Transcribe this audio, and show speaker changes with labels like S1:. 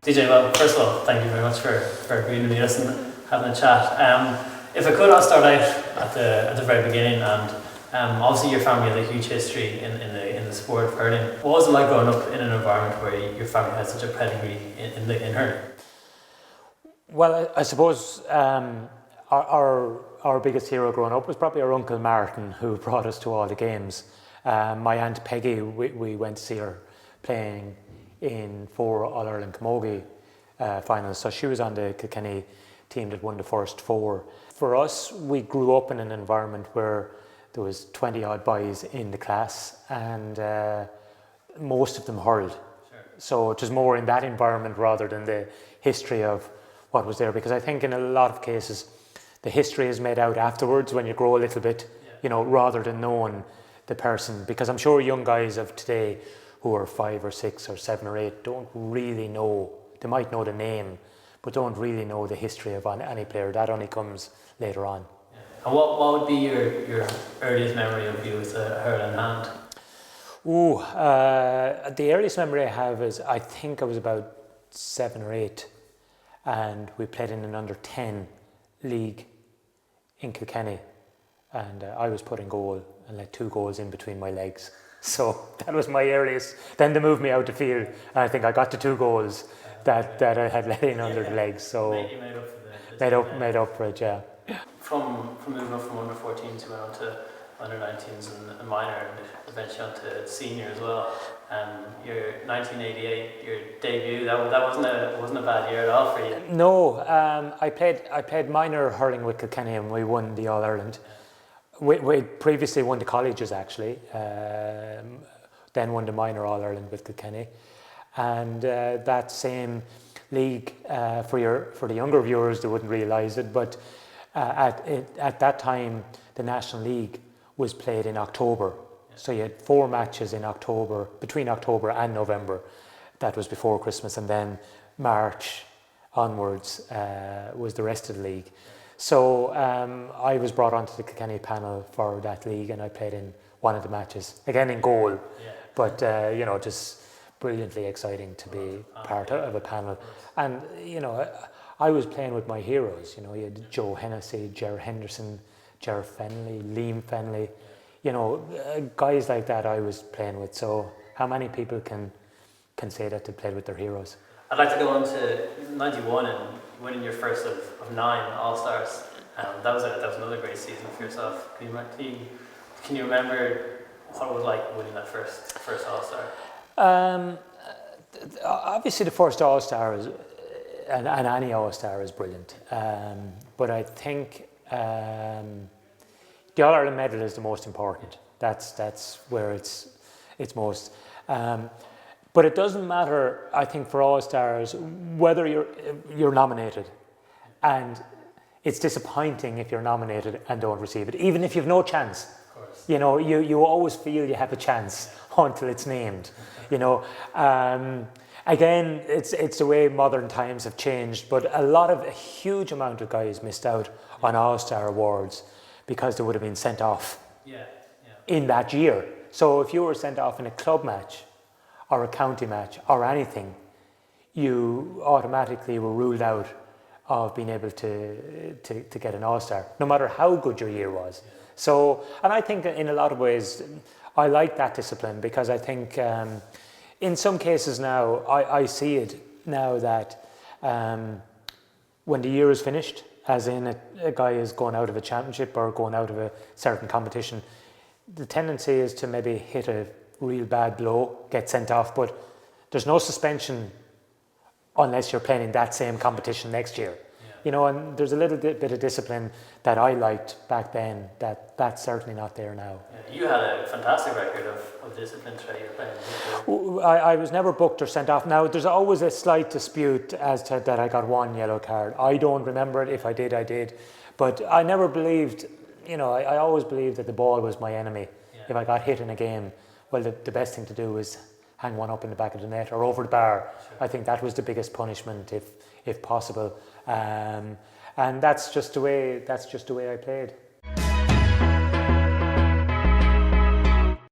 S1: DJ, well, first of all, thank you very much for agreeing to meet us and having a chat. If I could, I'll start out at the very beginning. And obviously, your family has a huge history in the sport of hurling. What was it like growing up in an environment where your family had such a pedigree in hurling?
S2: Well, I suppose our biggest hero growing up was probably our Uncle Martin, who brought us to all the games. My Aunt Peggy, we went to see her playing in 4 All-Ireland Camogie finals. So she was on the Kilkenny team that won the first 4. For us, we grew up in an environment where there was 20 odd boys in the class, and most of them hurled. Sure. So it was more in that environment rather than the history of what was there, because I think in a lot of cases the history is made out afterwards when you grow a little bit, rather than knowing the person, because I'm sure young guys of today who are 5 or 6 or 7 or 8 don't really know. They might know the name, but don't really know the history of any player. That only comes later on.
S1: Yeah. And what would be your earliest memory of you with a hurling hand?
S2: The earliest memory I have is, I think I was about 7 or 8, and we played in an under-10 league in Kilkenny, and I was put in goal and let 2 goals in between my legs. So that was my earliest. Then they moved me out the field, and I think I got the 2 goals that I had let in under the legs. So made up for it, yeah.
S1: From moving up from under 14s, you went on to under 19s and minor, and eventually on to senior as well. Your 1988, your debut, that wasn't a bad year at all for you.
S2: No, I played minor hurling with Kilkenny, and we won the All Ireland. We previously won the colleges actually, then won the minor All Ireland with Kilkenny, and that same league for the younger viewers, they wouldn't realise it, but at that time the National League was played in October. So you had 4 matches in October, between October and November. That was before Christmas, and then March onwards was the rest of the league. So I was brought onto the Kilkenny panel for that league, and I played in one of the matches, again in goal. Yeah. But just brilliantly exciting to be part of a panel. And I was playing with my heroes. You had Joe Hennessy, Ger Henderson, Ger Fenley, Liam Fenley. Guys like that I was playing with. So how many people can say that they played with their heroes?
S1: I'd like to go on to 91 and winning your first of 9 All-Stars. That was another great season for yourself. Can you remember what it was like winning that first All-Star?
S2: Obviously the first All-Star is, and any All-Star is brilliant. But I think the All-Ireland medal is the most important. That's where it's most. But it doesn't matter, I think, for All-Stars whether you're nominated, and it's disappointing if you're nominated and don't receive it, even if you've no chance.
S1: Of course.
S2: You always feel you have a chance until it's named. Again, it's the way modern times have changed, but a huge amount of guys missed out on All-Star awards because they would have been sent off in that year. So if you were sent off in a club match or a county match or anything, you automatically were ruled out of being able to get an All-Star, no matter how good your year was. Yeah. So, and I think in a lot of ways, I like that discipline, because I think in some cases now, I see it now that when the year is finished, as in a guy is going out of a championship or going out of a certain competition, the tendency is to maybe hit a real bad blow, get sent off, but there's no suspension unless you're playing in that same competition next year. Yeah. And there's a little bit of discipline that I liked back then that's certainly not there now.
S1: Yeah, you had a fantastic record of discipline throughout your playing.
S2: I was never booked or sent off. Now, there's always a slight dispute as to that I got 1 yellow card. I don't remember it. If I did, I did. But I never believed, I always believed that the ball was my enemy. Yeah. If I got hit in a game, well, the best thing to do was hang one up in the back of the net or over the bar. Sure. I think that was the biggest punishment if possible. And that's just the way I played.